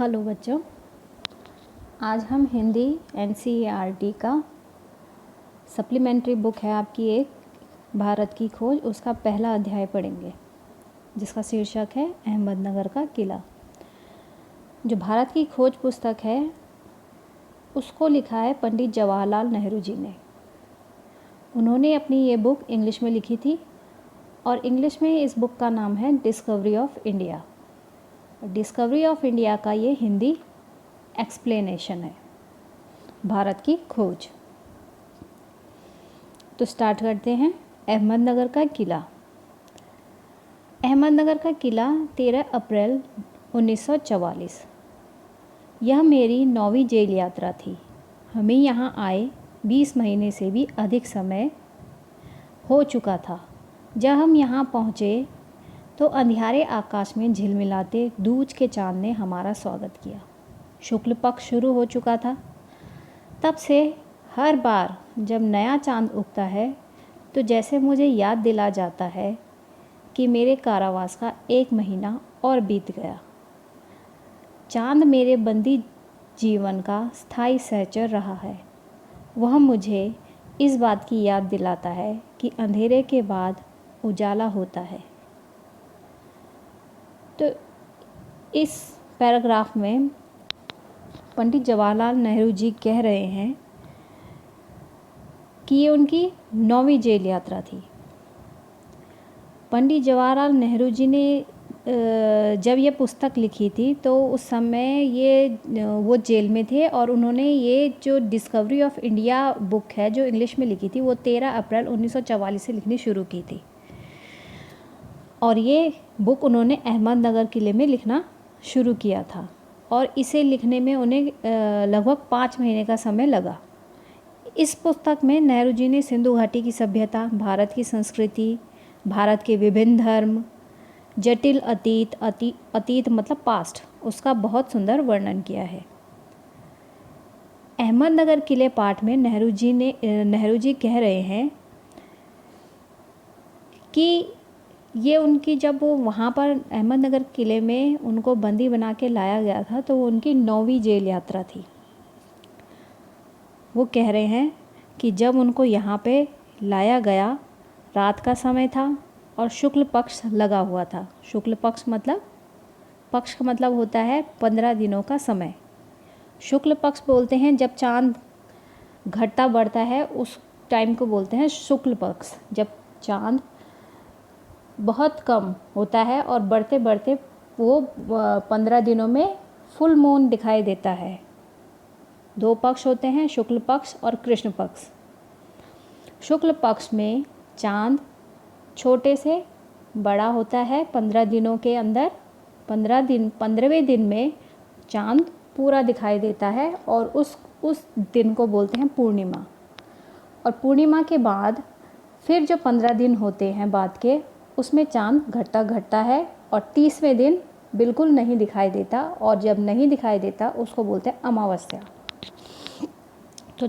Hello बच्चों, आज हम हिंदी एनसीईआरटी का सप्लीमेंट्री बुक है आपकी एक भारत की खोज, उसका पहला अध्याय पढ़ेंगे जिसका शीर्षक है अहमदनगर का किला। जो भारत की खोज पुस्तक है उसको लिखा है पंडित जवाहरलाल नेहरू जी ने। उन्होंने अपनी ये बुक इंग्लिश में लिखी थी और इंग्लिश में इस बुक का नाम है discovery of India. Discovery of India का ये हिंदी एक्सप्लेनेशन है, भारत की खोज। तो स्टार्ट करते हैं। अहमदनगर का किला। अहमदनगर का किला 13 अप्रैल 1944। यह मेरी 9वीं जेल यात्रा थी। हमें यहाँ आए 20 महीने से भी अधिक समय हो चुका था। जब हम यहाँ पहुँचे तो अंधियारे आकाश में झिलमिलाते दूज के चाँद ने हमारा स्वागत किया। शुक्ल पक्ष शुरू हो चुका था। तब से हर बार जब नया चाँद उगता है तो जैसे मुझे याद दिला जाता है कि मेरे कारावास का 1 महीना और बीत गया। चाँद मेरे बंदी जीवन का स्थायी सहचर रहा है। वह मुझे इस बात की याद दिलाता है कि अंधेरे के बाद उजाला होता है। तो इस पैराग्राफ में पंडित जवाहरलाल नेहरू जी कह रहे हैं कि ये उनकी 9वीं जेल यात्रा थी। पंडित जवाहरलाल नेहरू जी ने जब ये पुस्तक लिखी थी तो उस समय वो जेल में थे और उन्होंने ये जो डिस्कवरी ऑफ इंडिया बुक है जो इंग्लिश में लिखी थी वो 13 अप्रैल 1944 से लिखनी शुरू की थी। और ये बुक उन्होंने अहमदनगर किले में लिखना शुरू किया था और इसे लिखने में उन्हें लगभग 5 महीने का समय लगा। इस पुस्तक में नेहरू जी ने सिंधु घाटी की सभ्यता, भारत की संस्कृति, भारत के विभिन्न धर्म, जटिल अतीत मतलब पास्ट, उसका बहुत सुंदर वर्णन किया है। अहमदनगर किले पाठ में नेहरू जी कह रहे हैं कि ये उनकी जब वो वहाँ पर अहमदनगर किले में उनको बंदी बना के लाया गया था तो वो उनकी 9वीं जेल यात्रा थी। वो कह रहे हैं कि जब उनको यहाँ पे लाया गया रात का समय था और शुक्ल पक्ष लगा हुआ था। शुक्ल पक्ष का मतलब होता है 15 दिनों का समय। शुक्ल पक्ष बोलते हैं जब चाँद घटता बढ़ता है उस टाइम को बोलते हैं शुक्ल पक्ष। जब चाँद बहुत कम होता है और बढ़ते बढ़ते वो 15 दिनों में फुल मून दिखाई देता है। 2 पक्ष होते हैं, शुक्ल पक्ष और कृष्ण पक्ष। शुक्ल पक्ष में चाँद छोटे से बड़ा होता है 15 दिनों के अंदर। 15वें दिन में चाँद पूरा दिखाई देता है और उस दिन को बोलते हैं पूर्णिमा। और पूर्णिमा के बाद फिर जो 15 दिन होते हैं बाद के, उसमें चाँद घटता है और 30वें दिन बिल्कुल नहीं दिखाई देता और जब नहीं दिखाई देता उसको बोलते हैं अमावस्या। तो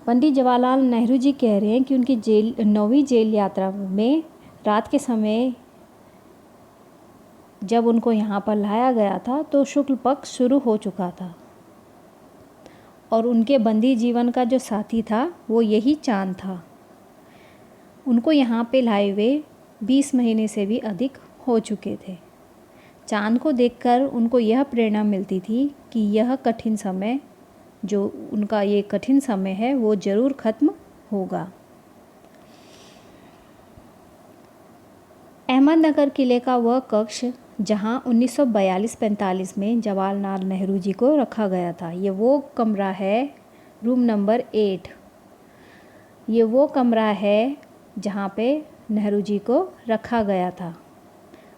पंडित जवाहरलाल नेहरू जी कह रहे हैं कि उनकी 9वीं जेल यात्रा में रात के समय जब उनको यहाँ पर लाया गया था तो शुक्ल पक्ष शुरू हो चुका था और उनके बंदी जीवन का जो साथी था वो यही चाँद था। उनको यहाँ पे लाए हुए 20 महीने से भी अधिक हो चुके थे। चाँद को देखकर उनको यह प्रेरणा मिलती थी कि यह कठिन समय, जो उनका ये कठिन समय है, वो ज़रूर ख़त्म होगा। अहमदनगर किले का वह कक्ष जहाँ 1942-45 में जवाहरलाल नेहरू जी को रखा गया था, ये वो कमरा है, रूम नंबर 8। ये वो कमरा है जहाँ पे नेहरू जी को रखा गया था।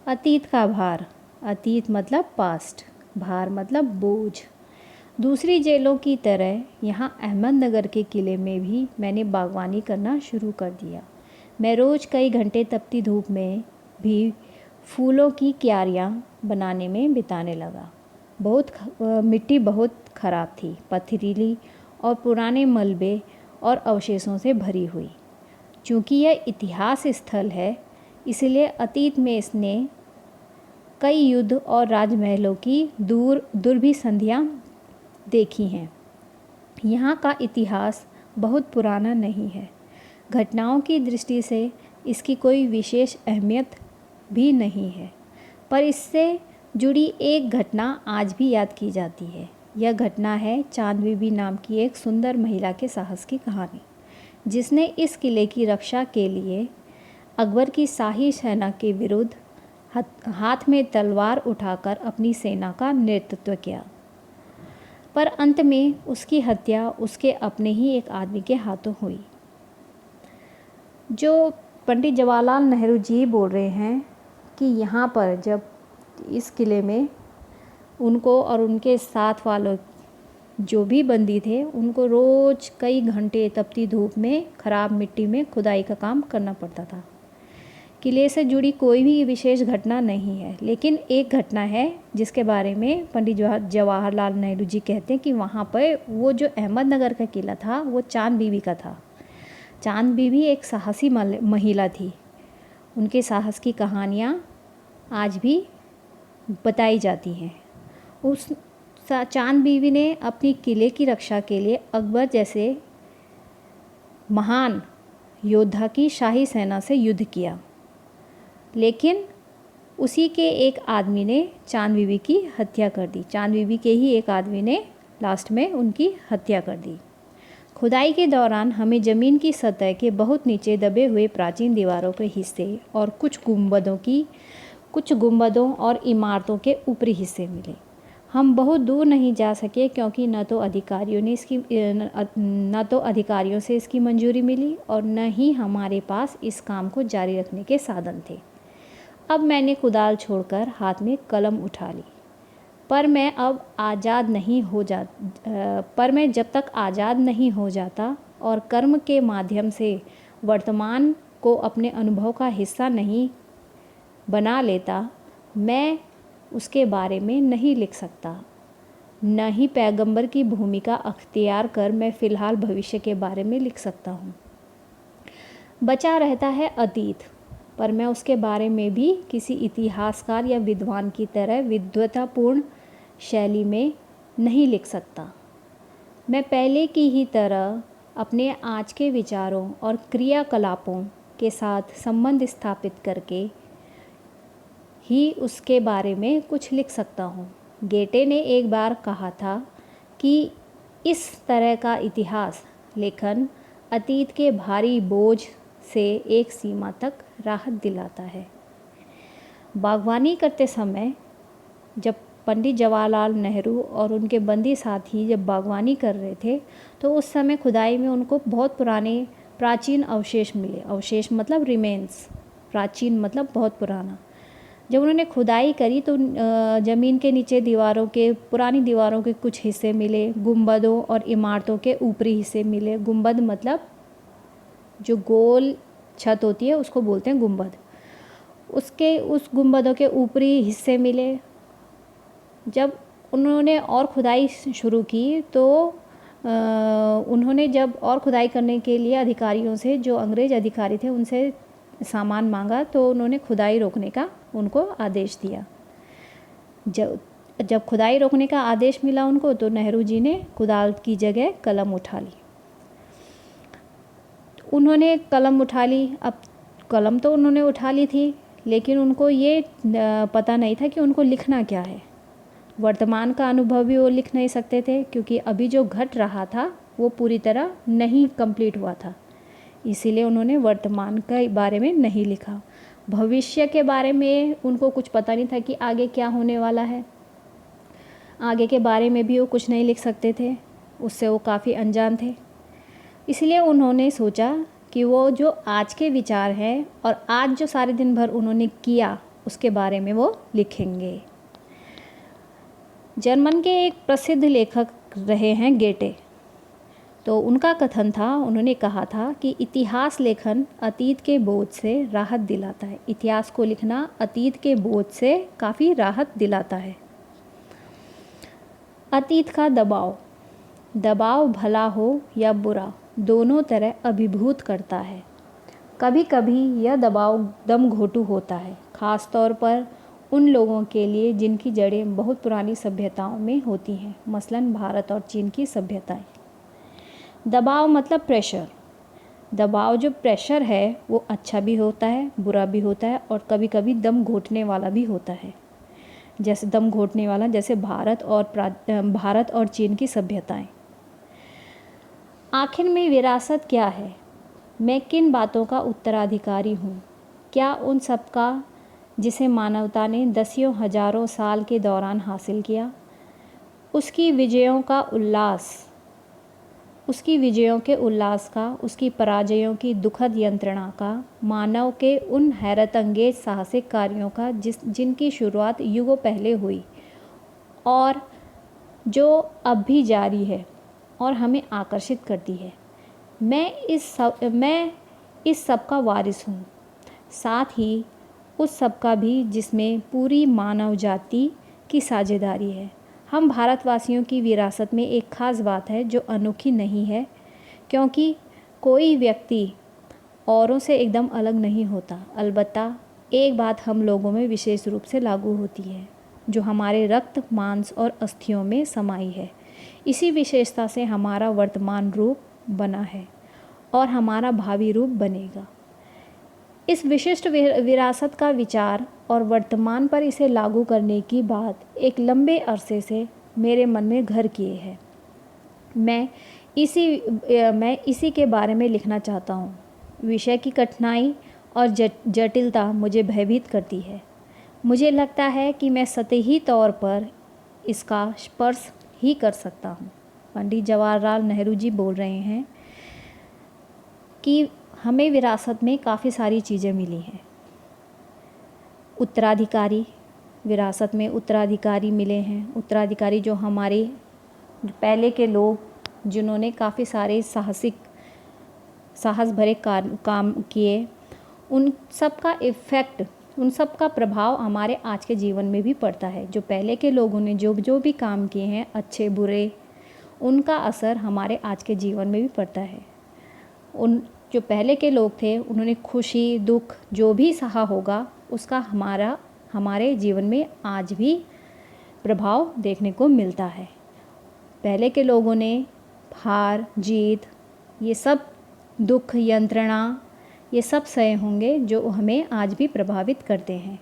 अतीत का भार, अतीत मतलब पास्ट, भार मतलब बोझ। दूसरी जेलों की तरह यहाँ अहमदनगर के किले में भी मैंने बागवानी करना शुरू कर दिया। मैं रोज़ कई घंटे तपती धूप में भी फूलों की क्यारियाँ बनाने में बिताने लगा। मिट्टी बहुत ख़राब थी, पथरीली और पुराने मलबे और अवशेषों से भरी हुई। चूँकि यह इतिहास स्थल है इसलिए अतीत में इसने कई युद्ध और राजमहलों की दुर्भिसंधियाँ देखी हैं। यहाँ का इतिहास बहुत पुराना नहीं है। घटनाओं की दृष्टि से इसकी कोई विशेष अहमियत भी नहीं है, पर इससे जुड़ी एक घटना आज भी याद की जाती है। यह घटना है चांद बीबी नाम की एक सुंदर महिला के साहस की कहानी, जिसने इस किले की रक्षा के लिए अकबर की शाही सेना के विरुद्ध हाथ में तलवार उठाकर अपनी सेना का नेतृत्व किया। पर अंत में उसकी हत्या उसके अपने ही एक आदमी के हाथों हुई। जो पंडित जवाहरलाल नेहरू जी बोल रहे हैं कि यहाँ पर जब इस किले में उनको और उनके साथ वालों जो भी बंदी थे, उनको रोज़ कई घंटे तपती धूप में ख़राब मिट्टी में खुदाई का काम करना पड़ता था। किले से जुड़ी कोई भी विशेष घटना नहीं है, लेकिन एक घटना है जिसके बारे में पंडित जवाहरलाल नेहरू जी कहते हैं कि वहाँ पर वो जो अहमदनगर का किला था वो चांद बीबी का था। चांद बीबी एक साहसी महिला थी। उनके साहस की कहानियाँ आज भी बताई जाती हैं। उस चांद बीबी ने अपनी किले की रक्षा के लिए अकबर जैसे महान योद्धा की शाही सेना से युद्ध किया, लेकिन उसी के एक आदमी ने चांद बीबी की हत्या कर दी। चांद बीबी के ही एक आदमी ने लास्ट में उनकी हत्या कर दी। खुदाई के दौरान हमें ज़मीन की सतह के बहुत नीचे दबे हुए प्राचीन दीवारों के हिस्से और कुछ गुंबदों और इमारतों के ऊपरी हिस्से मिले। हम बहुत दूर नहीं जा सके क्योंकि न तो अधिकारियों से इसकी मंजूरी मिली और न ही हमारे पास इस काम को जारी रखने के साधन थे। अब मैंने कुदाल छोड़कर हाथ में कलम उठा ली, पर मैं जब तक आज़ाद नहीं हो जाता और कर्म के माध्यम से वर्तमान को अपने अनुभव का हिस्सा नहीं बना लेता, मैं उसके बारे में नहीं लिख सकता। न ही पैगंबर की भूमिका अख्तियार कर मैं फ़िलहाल भविष्य के बारे में लिख सकता हूँ। बचा रहता है अतीत, पर मैं उसके बारे में भी किसी इतिहासकार या विद्वान की तरह विद्वतापूर्ण शैली में नहीं लिख सकता। मैं पहले की ही तरह अपने आज के विचारों और क्रियाकलापों के साथ संबंध स्थापित करके ही उसके बारे में कुछ लिख सकता हूँ। गेटे ने एक बार कहा था कि इस तरह का इतिहास लेखन अतीत के भारी बोझ से एक सीमा तक राहत दिलाता है। बागवानी करते समय जब पंडित जवाहरलाल नेहरू और उनके बंदी साथी जब बागवानी कर रहे थे, तो उस समय खुदाई में उनको बहुत पुराने प्राचीन अवशेष मिले। अवशेष मतलब रिमेन्स, प्राचीन मतलब बहुत पुराना। जब उन्होंने खुदाई करी तो ज़मीन के नीचे पुरानी दीवारों के कुछ हिस्से मिले, गुंबदों और इमारतों के ऊपरी हिस्से मिले। गुंबद मतलब जो गोल छत होती है उसको बोलते हैं गुंबद। उस गुंबदों के ऊपरी हिस्से मिले। जब उन्होंने और खुदाई शुरू की तो उन्होंने जब और खुदाई करने के लिए अधिकारियों से, जो अंग्रेज़ अधिकारी थे, उनसे सामान मांगा तो उन्होंने खुदाई रोकने का उनको आदेश दिया। जब खुदाई रोकने का आदेश मिला उनको, तो नेहरू जी ने कुदाल की जगह कलम उठा ली। उन्होंने कलम उठा ली। अब कलम तो उन्होंने उठा ली थी, लेकिन उनको ये पता नहीं था कि उनको लिखना क्या है। वर्तमान का अनुभव भी वो लिख नहीं सकते थे, क्योंकि अभी जो घट रहा था वो पूरी तरह नहीं कंप्लीट हुआ था। इसीलिए उन्होंने वर्तमान के बारे में नहीं लिखा। भविष्य के बारे में उनको कुछ पता नहीं था कि आगे क्या होने वाला है। आगे के बारे में भी वो कुछ नहीं लिख सकते थे, उससे वो काफ़ी अनजान थे। इसलिए उन्होंने सोचा कि वो जो आज के विचार हैं और आज जो सारे दिन भर उन्होंने किया उसके बारे में वो लिखेंगे। जर्मन के एक प्रसिद्ध लेखक रहे हैं गेटे। तो उनका कथन था, उन्होंने कहा था कि इतिहास लेखन अतीत के बोझ से राहत दिलाता है। इतिहास को लिखना अतीत के बोझ से काफ़ी राहत दिलाता है। अतीत का दबाव भला हो या बुरा, दोनों तरह अभिभूत करता है। कभी कभी यह दबाव दम घोंटू होता है, ख़ास तौर पर उन लोगों के लिए जिनकी जड़ें बहुत पुरानी सभ्यताओं में होती हैं, मसलन भारत और चीन की सभ्यताएं। दबाव मतलब प्रेशर। दबाव जो प्रेशर है वो अच्छा भी होता है, बुरा भी होता है और कभी कभी दम घोटने वाला भी होता है। जैसे दम घोटने वाला, जैसे भारत और चीन की सभ्यताएं। आखिर में विरासत क्या है? मैं किन बातों का उत्तराधिकारी हूँ? क्या उन सब का जिसे मानवता ने दसियों हजारों साल के दौरान हासिल किया? उसकी विजयों के उल्लास का, उसकी पराजयों की दुखद यंत्रणा का, मानव के उन हैरत अंगेज साहसिक कार्यों का जिनकी शुरुआत युगों पहले हुई और जो अब भी जारी है और हमें आकर्षित करती है। मैं इस सब का वारिस हूँ, साथ ही उस सब का भी जिसमें पूरी मानव जाति की साझेदारी है। हम भारतवासियों की विरासत में एक ख़ास बात है जो अनोखी नहीं है, क्योंकि कोई व्यक्ति औरों से एकदम अलग नहीं होता। अलबत्ता एक बात हम लोगों में विशेष रूप से लागू होती है, जो हमारे रक्त, मांस और अस्थियों में समाई है। इसी विशेषता से हमारा वर्तमान रूप बना है और हमारा भावी रूप बनेगा। इस विशिष्ट विरासत का विचार और वर्तमान पर इसे लागू करने की बात एक लंबे अरसे से मेरे मन में घर किए है। मैं इसी के बारे में लिखना चाहता हूँ। विषय की कठिनाई और जटिलता मुझे भयभीत करती है। मुझे लगता है कि मैं सतही तौर पर इसका स्पर्श ही कर सकता हूँ। पंडित जवाहरलाल नेहरू जी बोल रहे हैं कि हमें विरासत में काफ़ी सारी चीज़ें मिली हैं। उत्तराधिकारी, विरासत में उत्तराधिकारी मिले हैं। उत्तराधिकारी जो हमारे पहले के लोग जिन्होंने काफ़ी सारे साहस भरे काम किए, उन सब का इफ़ेक्ट, उन सब का प्रभाव हमारे आज के जीवन में भी पड़ता है। जो पहले के लोगों ने जो भी काम किए हैं, अच्छे बुरे, उनका असर हमारे आज के जीवन में भी पड़ता है। उन जो पहले के लोग थे उन्होंने खुशी दुख जो भी सहा होगा, उसका हमारे जीवन में आज भी प्रभाव देखने को मिलता है। पहले के लोगों ने हार जीत, ये सब दुख यंत्रणा, ये सब सहे होंगे जो हमें आज भी प्रभावित करते हैं।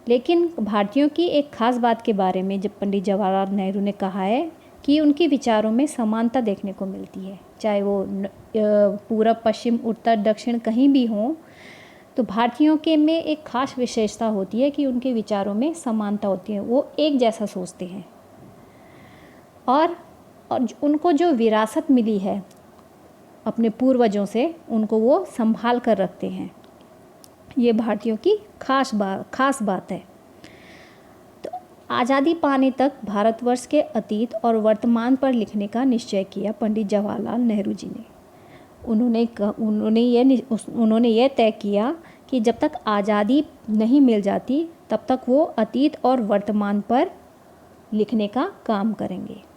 लेकिन भारतीयों की एक ख़ास बात के बारे में जब पंडित जवाहरलाल नेहरू ने कहा है कि उनके विचारों में समानता देखने को मिलती है, चाहे वो पूरब पश्चिम उत्तर दक्षिण कहीं भी हों, तो भारतीयों के में एक ख़ास विशेषता होती है कि उनके विचारों में समानता होती है। वो एक जैसा सोचते हैं और उनको जो विरासत मिली है अपने पूर्वजों से, उनको वो संभाल कर रखते हैं। ये भारतीयों की खास बात है। तो आज़ादी पाने तक भारतवर्ष के अतीत और वर्तमान पर लिखने का निश्चय किया पंडित जवाहरलाल नेहरू जी ने। उन्होंने ये तय किया कि जब तक आज़ादी नहीं मिल जाती तब तक वो अतीत और वर्तमान पर लिखने का काम करेंगे।